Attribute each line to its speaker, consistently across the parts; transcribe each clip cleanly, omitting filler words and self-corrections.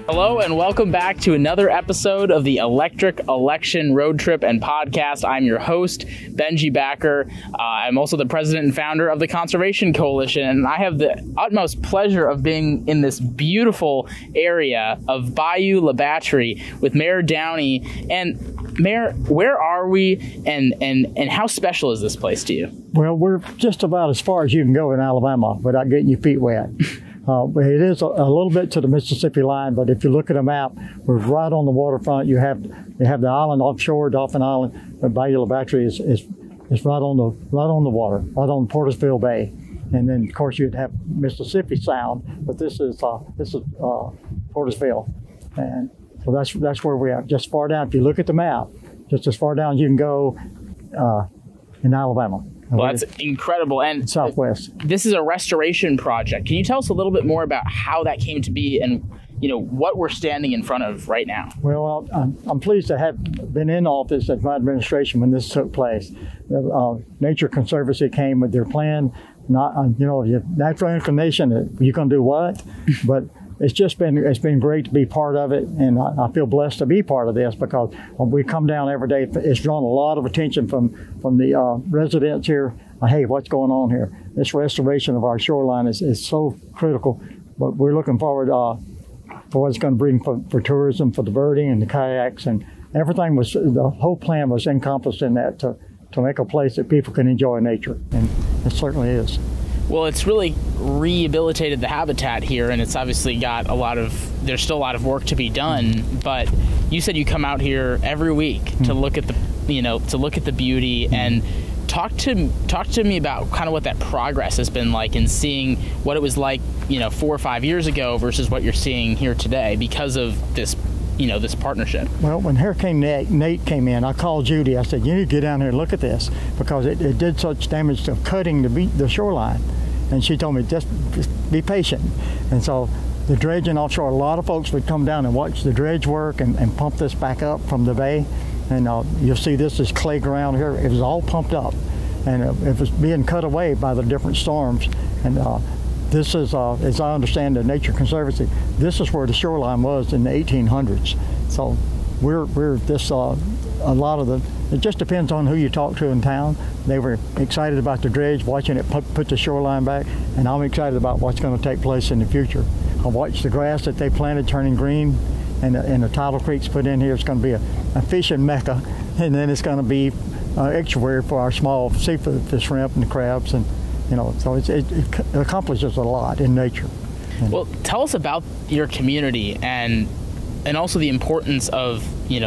Speaker 1: Hello and welcome back to another episode of the Electric Election Road Trip and Podcast. I'm your host, Benji Backer. I'm also the president and founder of the Conservation Coalition, and I have the utmost pleasure of being in this beautiful area of Bayou La Batre with Mayor Downey. And Mayor, where are we, and how special is this place to you?
Speaker 2: Well, we're just about as far as you can go in Alabama without getting your feet wet. It is a little bit to the Mississippi line, but if you look at a map, we're right on the waterfront. You have the island offshore, Dauphin Island, but Bayou La Batre is right on the water, right on Portersville Bay, and then of course you'd have Mississippi Sound, but this is Portersville, and so that's where we are. Just far down. If you look at the map, just as far down as you can go in Alabama.
Speaker 1: Well, that's incredible. And
Speaker 2: Southwest.
Speaker 1: This is a restoration project. Can you tell us a little bit more about how that came to be and, what we're standing in front of right now?
Speaker 2: Well, I'm pleased to have been in office at my administration when this took place. Nature Conservancy came with their plan. Your natural inclination, you're going to do what? But it's been great to be part of it, and I feel blessed to be part of this because when we come down every day, it's drawn a lot of attention from the residents here. Hey, what's going on here? This restoration of our shoreline is so critical, but we're looking forward for what it's going to bring for tourism, for the birding and the kayaks, and everything the whole plan was encompassed in that to make a place that people can enjoy nature, and it certainly is.
Speaker 1: Well, it's really rehabilitated the habitat here, and it's obviously got there's still a lot of work to be done, but you said you come out here every week to look at the beauty, and talk to me about kind of what that progress has been like in seeing what it was like, 4 or 5 years ago versus what you're seeing here today because of this, this partnership.
Speaker 2: Well, when Hurricane Nate came in, I called Judy. I said, you need to get down here and look at this because it did such damage to cutting the shoreline. And she told me, just be patient. And so the dredging offshore, a lot of folks would come down and watch the dredge work and pump this back up from the bay. And you'll see this is clay ground here. It was all pumped up. And it was being cut away by the different storms. And this is, as I understand the Nature Conservancy, this is where the shoreline was in the 1800s. So we're this, a lot of it just depends on who you talk to in town. They were excited about the dredge, watching it put the shoreline back, and I'm excited about what's going to take place in the future. I watched the grass that they planted turning green, and the tidal creeks put in here. It's going to be a fishing mecca, and then it's going to be estuary for our small seafood, the shrimp and the crabs, and so it accomplishes a lot in nature.
Speaker 1: Well, tell us about your community and also the importance of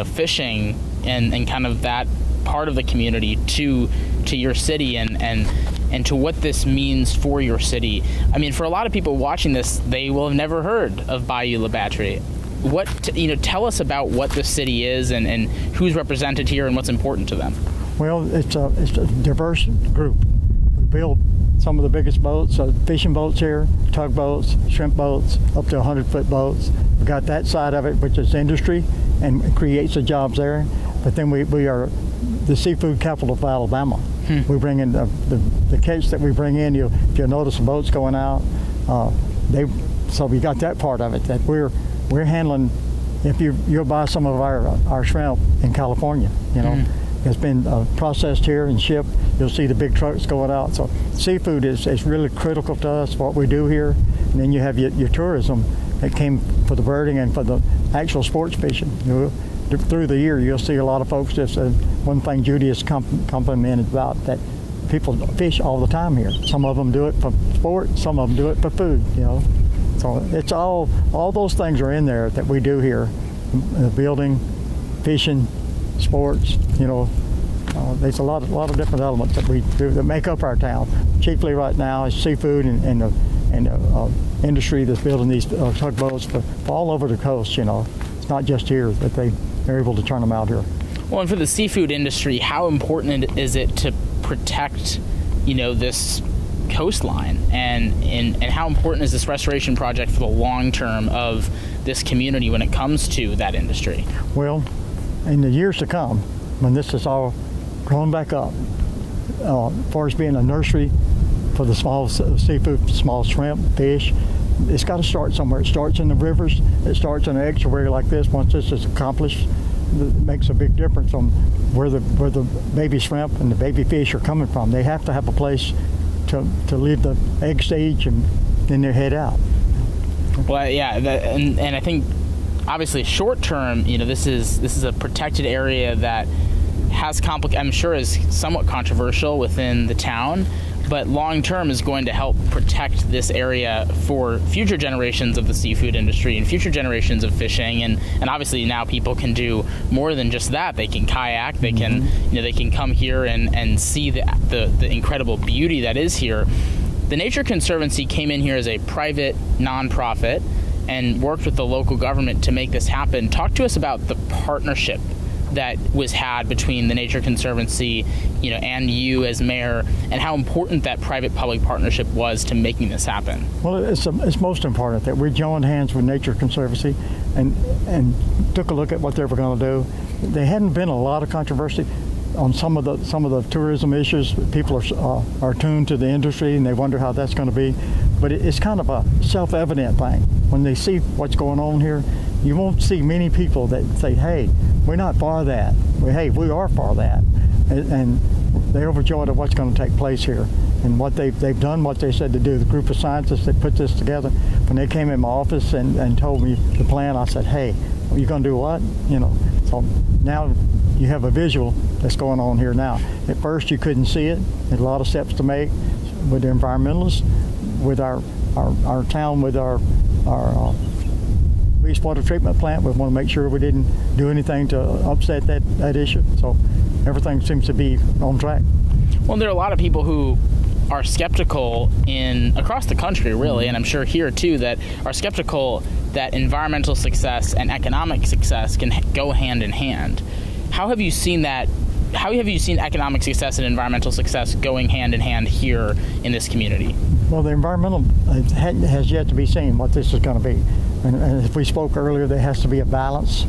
Speaker 1: fishing and kind of that part of the community to your city and to what this means for your city. I mean, for a lot of people watching this, they will have never heard of Bayou La Batre. Tell us about what the city is and who's represented here and what's important to them.
Speaker 2: Well, it's a diverse group. We build some of the biggest boats, fishing boats here, tugboats, shrimp boats, up to 100-foot boats. We've got that side of it, which is industry and creates the jobs there. But then we are the seafood capital of Alabama. We bring in the catch that we bring in. If you'll notice the boats going out, so we got that part of it that we're handling. If you'll buy some of our shrimp in California, it's been processed here and shipped. You'll see the big trucks going out. So seafood is really critical to us, what we do here. And then you have your tourism that came for the birding and for the actual sports fishing. Through the year, you'll see a lot of folks just, one thing Judy has complimented about, that people fish all the time here. Some of them do it for sport, some of them do it for food, So it's all those things are in there that we do here. Building, fishing, sports, there's a lot of different elements that we do that make up our town. Chiefly right now is seafood and the industry that's building these tugboats for all over the coast. It's not just here that they're able to turn them out here.
Speaker 1: Well, and for the seafood industry, how important is it to protect, this coastline, and how important is this restoration project for the long term of this community when it comes to that industry?
Speaker 2: Well, in the years to come, when this is all grown back up, as far as being a nursery for the small seafood, small shrimp, fish, it's got to start somewhere. It starts in the rivers. It starts in an estuary like this. Once this is accomplished, it makes a big difference on where the baby shrimp and the baby fish are coming from. They have to have a place to leave the egg stage and then they head out.
Speaker 1: Well, yeah, and I think obviously short term, this is a protected area that has I'm sure is somewhat controversial within the town, but long term is going to help protect this area for future generations of the seafood industry and future generations of fishing, and obviously now people can do more than just that. They can kayak, they can they can come here and see the incredible beauty that is here. The Nature Conservancy came in here as a private nonprofit and worked with the local government to make this happen. Talk to us about the partnership that was had between the Nature Conservancy, and you as mayor, and how important that private-public partnership was to making this happen.
Speaker 2: Well, it's most important that we joined hands with Nature Conservancy and took a look at what they were going to do. There hadn't been a lot of controversy on some of the tourism issues. People are tuned to the industry and they wonder how that's going to be, but it's kind of a self-evident thing. When they see what's going on here, you won't see many people that say, hey, we're not for that. Hey, we are for that. And they're overjoyed at what's going to take place here. And what they've done what they said to do. The group of scientists that put this together, when they came in my office and told me the plan, I said, hey, are you going to do what? So now you have a visual that's going on here now. At first you couldn't see it. There's a lot of steps to make with the environmentalists, with our town, with our wastewater treatment plant. We want to make sure we didn't do anything to upset that issue. So everything seems to be on track.
Speaker 1: Well, there are a lot of people who are skeptical across the country, really, and I'm sure here too, that are skeptical that environmental success and economic success can go hand in hand. How have you seen that? How have you seen economic success and environmental success going hand in hand here in this community?
Speaker 2: Well, the environmental has yet to be seen what this is going to be. And if we spoke earlier, there has to be a balance.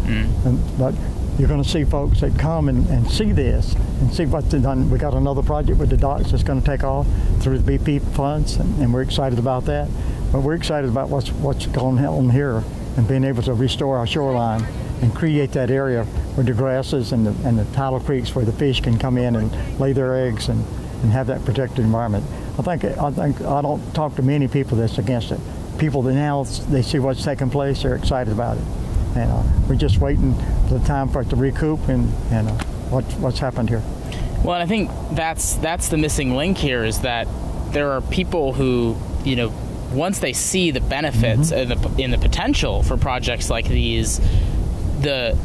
Speaker 2: But you're going to see folks that come and see this and see what's done. We got another project with the docks that's going to take off through the BP funds, and we're excited about that. But we're excited about what's going on here and being able to restore our shoreline and create that area where the grasses and the tidal creeks where the fish can come in and lay their eggs and have that protected environment. I don't talk to many people that's against it. People that now they see what's taking place, they're excited about it, and we're just waiting for the time for it to recoup and what's happened here.
Speaker 1: Well, and I think that's the missing link here, is that there are people who once they see the benefits in the potential for projects like these, the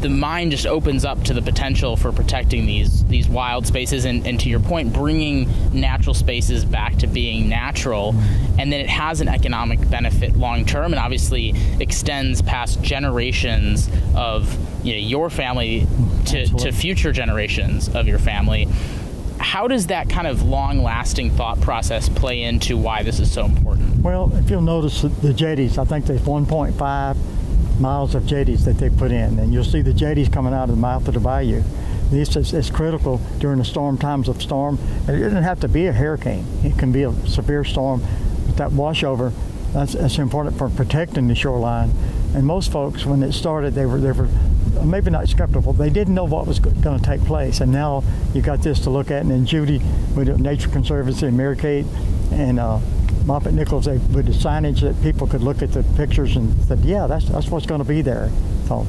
Speaker 1: mind just opens up to the potential for protecting these wild spaces and to your point, bringing natural spaces back to being natural, and then it has an economic benefit long term, and obviously extends past generations of your family to future generations of your family. How does that kind of long-lasting thought process play into why this is so important? Well,
Speaker 2: if you'll notice the jetties, I think there's 1.5 miles of jetties that they put in, and you'll see the jetties coming out of the mouth of the bayou. This is critical during the storm times of storm. It doesn't have to be a hurricane. It can be a severe storm. But that washover, that's important for protecting the shoreline. And most folks, when it started, they were maybe not skeptical. They didn't know what was going to take place. And now you got this to look at. And then Judy with the Nature Conservancy and Mary Kate and Moffett Nichols, with the signage that people could look at the pictures and said, yeah, that's what's going to be there. So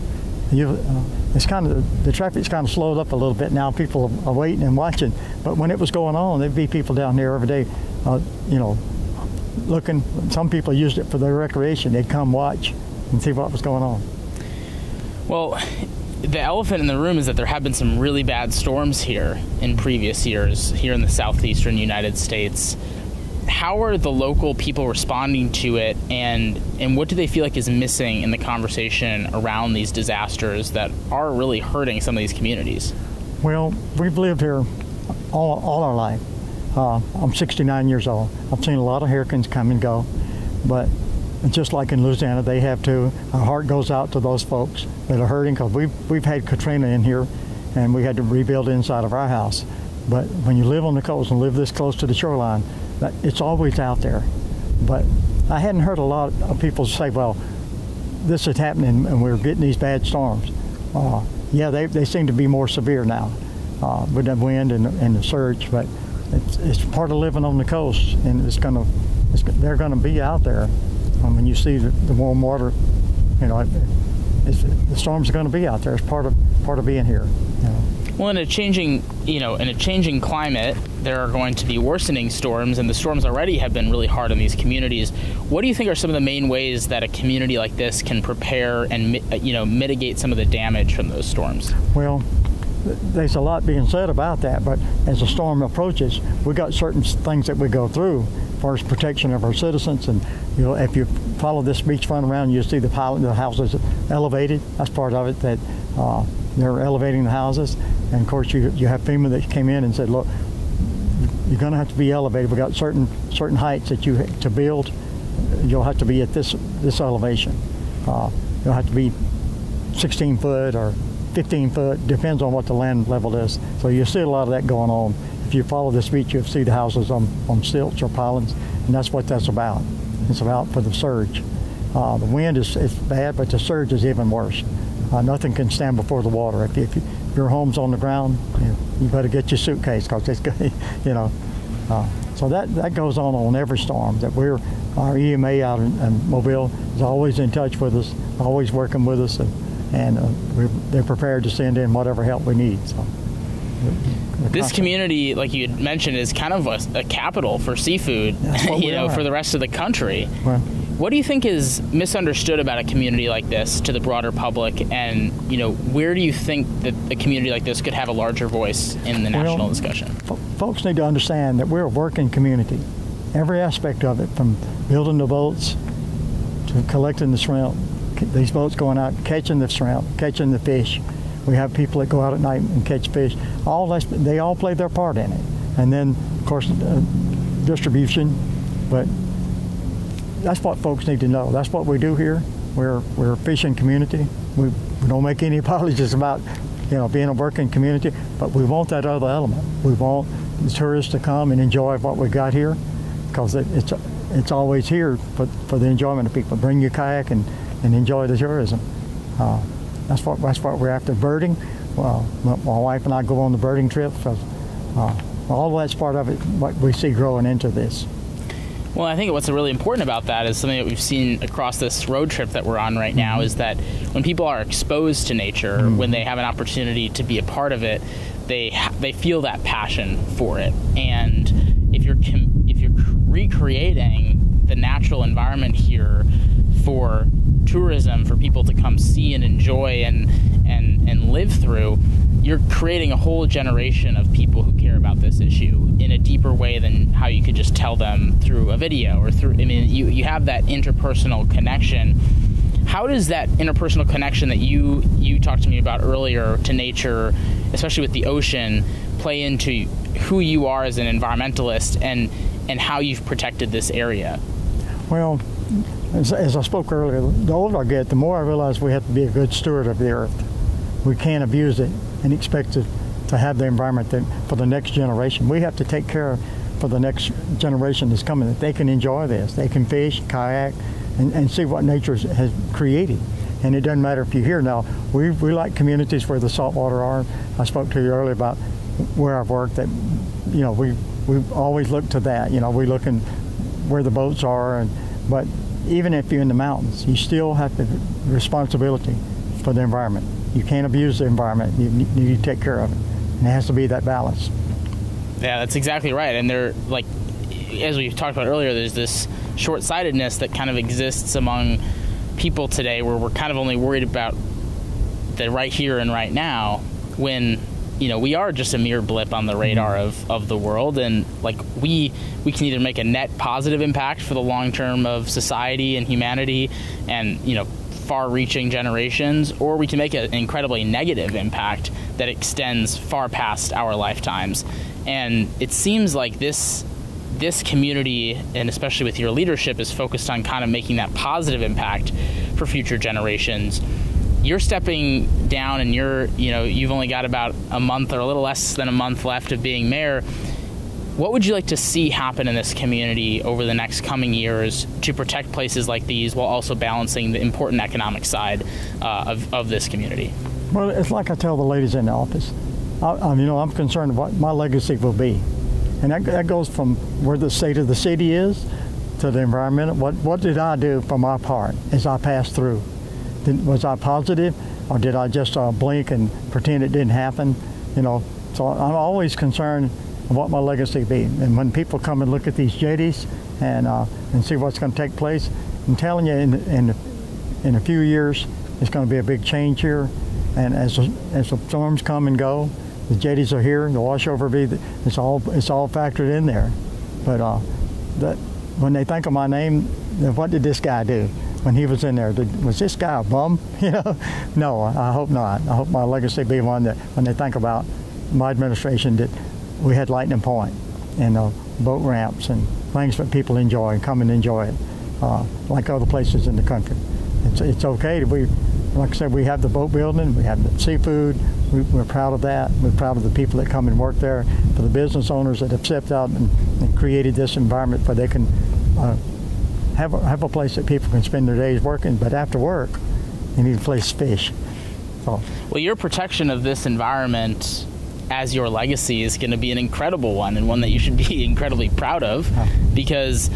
Speaker 2: it's kind of, the traffic's kind of slowed up a little bit now. People are waiting and watching. But when it was going on, there'd be people down there every day, looking. Some people used it for their recreation. They'd come watch and see what was going on.
Speaker 1: Well, the elephant in the room is that there have been some really bad storms here in previous years, here in the southeastern United States. How are the local people responding to it, and what do they feel like is missing in the conversation around these disasters that are really hurting some of these communities?
Speaker 2: Well, we've lived here all our life. I'm 69 years old. I've seen a lot of hurricanes come and go, but just like in Louisiana, they have too. Our heart goes out to those folks that are hurting, because we've had Katrina in here, and we had to rebuild inside of our house. But when you live on the coast and live this close to the shoreline, it's always out there. But I hadn't heard a lot of people say, well, this is happening and we're getting these bad storms. Yeah, they seem to be more severe now with the wind and the surge, but it's part of living on the coast, and they're going to be out there. When you see the warm water, you know, the storms are going to be out there. It's part of being here. You know.
Speaker 1: Well, in a changing climate, there are going to be worsening storms, and the storms already have been really hard on these communities. What do you think are some of the main ways that a community like this can prepare and mitigate some of the damage from those storms?
Speaker 2: Well, there's a lot being said about that, but as a storm approaches, we got certain things that we go through. First, protection of our citizens, and if you follow this beachfront around, you'll see the houses elevated. That's part of it, that they're elevating the houses. And of course, you have FEMA that came in and said, look, you're going to have to be elevated. We got certain heights that to build. You'll have to be at this elevation. You'll have to be 16 foot or 15 foot, depends on what the land level is. So you'll see a lot of that going on. If you follow this beach, you'll see the houses on stilts or pylons, and that's what that's about. It's about for the surge. The wind is bad, but the surge is even worse. Nothing can stand before the water. If your home's on the ground, you better get your suitcase, because it's so that goes on every storm. That our EMA out in Mobile is always in touch with us, always working with us, and they're prepared to send in whatever help we need. So.
Speaker 1: This community, like you had mentioned, is kind of a capital for seafood, for the rest of the country.
Speaker 2: Well,
Speaker 1: what do you think is misunderstood about a community like this to the broader public, and where do you think that a community like this could have a larger voice in the national discussion?
Speaker 2: Folks need to understand that we're a working community. Every aspect of it, from building the boats to collecting the shrimp, these boats going out catching the shrimp, catching the fish. We have people that go out at night and catch fish. They all play their part in it. And then, of course, distribution. But that's what folks need to know. That's what we do here. We're a fishing community. We don't make any apologies about being a working community, but we want that other element. We want the tourists to come and enjoy what we got here, because it's always here for the enjoyment of people. Bring your kayak and enjoy the tourism. That's what we're after. Birding. Well, my wife and I go on the birding trip, because all that's part of it, what we see growing into this.
Speaker 1: Well, I think what's really important about that is something that we've seen across this road trip that we're on right now, is that when people are exposed to nature, when they have an opportunity to be a part of it, they feel that passion for it. And if you're recreating the natural environment here for tourism, for people to come see and enjoy and live through, you're creating a whole generation of people who care about this issue in a deeper way than how you could just tell them through a video or you have that interpersonal connection. How does that interpersonal connection that you talked to me about earlier to nature, especially with the ocean, play into who you are as an environmentalist and how you've protected this area?
Speaker 2: Well, as I spoke earlier, the older I get, the more I realize we have to be a good steward of the earth. We can't abuse it and expect to have the environment for the next generation. We have to take care for the next generation that's coming, that they can enjoy this. They can fish, kayak, and see what nature has created. And it doesn't matter if you're here now. We like communities where the saltwater are. I spoke to you earlier about where I've worked, that we always look to that. We look in where the boats are, but even if you're in the mountains, you still have the responsibility for the environment. You can't abuse the environment. You need to take care of it. And it has to be that balance.
Speaker 1: Yeah, that's exactly right. And they're like, as we talked about earlier, there's this short-sightedness that kind of exists among people today, where we're kind of only worried about the right here and right now, when we are just a mere blip on the radar of the world, and like we can either make a net positive impact for the long term of society and humanity and far-reaching generations, or we can make an incredibly negative impact that extends far past our lifetimes. And it seems like this community, and especially with your leadership, is focused on kind of making that positive impact for future generations. You're stepping down, and you've only got about a month or a little less than a month left of being mayor. What would you like to see happen in this community over the next coming years to protect places like these while also balancing the important economic side of this community?
Speaker 2: Well, it's like I tell the ladies in the office. I'm concerned what my legacy will be. And that goes from where the state of the city is to the environment. What did I do for my part as I passed through? Was I positive, or did I just blink and pretend it didn't happen? So I'm always concerned what my legacy be. And when people come and look at these jetties and see what's going to take place, I'm telling you, in a few years, it's going to be a big change here. And as the storms come and go, the jetties are here, the washover it's all factored in there. But when they think of my name, what did this guy do when he was in there? Was this guy a bum? No, I hope not. I hope my legacy be one that when they think about my administration, that we had Lightning Point and boat ramps and things that people enjoy and come and enjoy it, like other places in the country. It's okay to be, like I said, we have the boat building, we have the seafood. We're proud of that. We're proud of the people that come and work there, for the business owners that have stepped out and created this environment where they can have a place that people can spend their days working, but after work, you need a place to fish. So.
Speaker 1: Well, your protection of this environment as your legacy is going to be an incredible one, and one that you should be incredibly proud of, because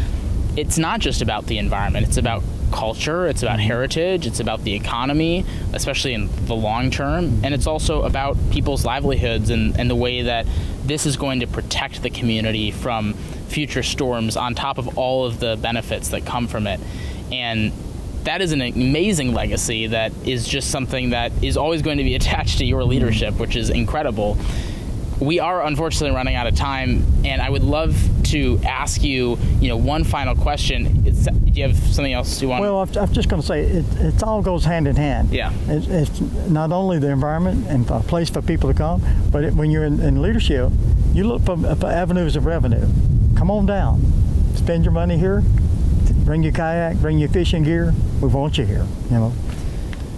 Speaker 1: it's not just about the environment. It's about culture, it's about heritage, it's about the economy, especially in the long term, and it's also about people's livelihoods and the way that this is going to protect the community from future storms on top of all of the benefits that come from it. And that is an amazing legacy that is just something that is always going to be attached to your leadership, which is incredible. We are unfortunately running out of time, and I would love to ask you, one final question. Do you have something else you want?
Speaker 2: Well, I'm just going to say it all goes hand in hand.
Speaker 1: Yeah.
Speaker 2: It's not only the environment and a place for people to come, but when you're in leadership, you look for avenues of revenue. Come on down, spend your money here, bring your kayak, bring your fishing gear. We want you here.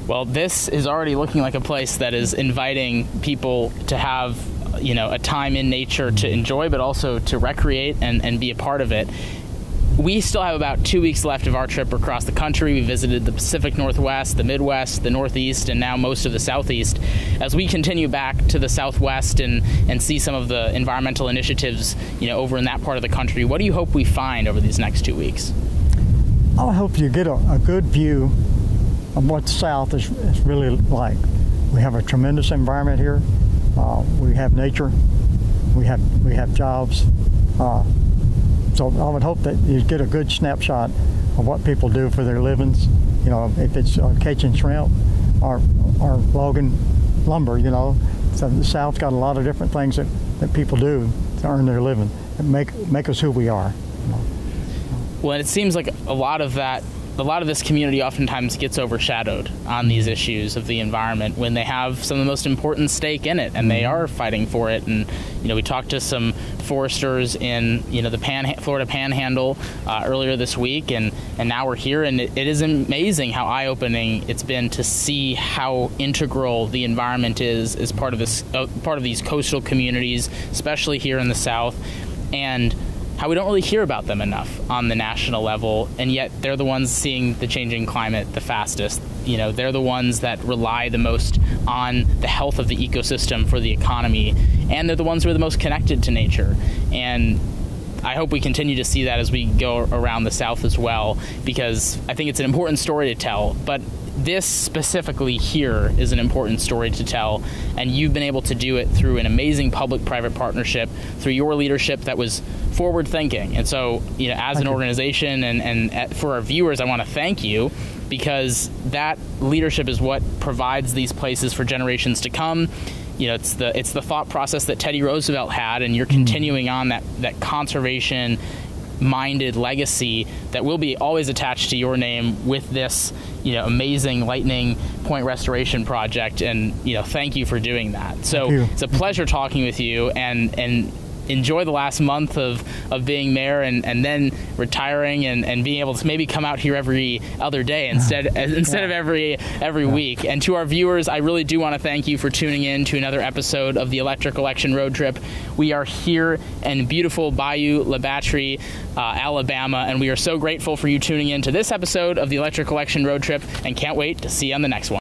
Speaker 1: Well, this is already looking like a place that is inviting people to have a time in nature to enjoy, but also to recreate and be a part of it. We still have about 2 weeks left of our trip across the country. We visited the Pacific Northwest, the Midwest, the Northeast, and now most of the Southeast. As we continue back to the Southwest and see some of the environmental initiatives, over in that part of the country, what do you hope we find over these next 2 weeks?
Speaker 2: I hope you get a good view of what the South is really like. We have a tremendous environment here. We have nature. We have jobs. So I would hope that you get a good snapshot of what people do for their livings. If it's catching shrimp or logging lumber. So the South's got a lot of different things that people do to earn their living and make us who we are.
Speaker 1: Well, it seems like a lot of this community oftentimes gets overshadowed on these issues of the environment when they have some of the most important stake in it, and they are fighting for it. And we talked to some foresters in the Florida Panhandle earlier this week, and now we're here, and it is amazing how eye-opening it's been to see how integral the environment is as part of these coastal communities, especially here in the South, and how we don't really hear about them enough on the national level, and yet they're the ones seeing the changing climate the fastest. They're the ones that rely the most on the health of the ecosystem for the economy, and they're the ones who are the most connected to nature. And I hope we continue to see that as we go around the South as well, because I think it's an important story to tell. But this specifically here is an important story to tell, and you've been able to do it through an amazing public-private partnership, through your leadership that was forward-thinking. And so, as an organization and for our viewers, I want to thank you, because that leadership is what provides these places for generations to come. It's the thought process that Teddy Roosevelt had, and you're continuing on that conservation minded legacy that will be always attached to your name with this amazing Lightning Point restoration project. And thank you for doing that. So it's a pleasure talking with you, and enjoy the last month of being mayor, and then retiring and being able to maybe come out here every other day instead of every week. And to our viewers, I really do want to thank you for tuning in to another episode of the Electric Election Road Trip. We are here in beautiful Bayou La Batre, Alabama, and we are so grateful for you tuning in to this episode of the Electric Election Road Trip, and can't wait to see you on the next one.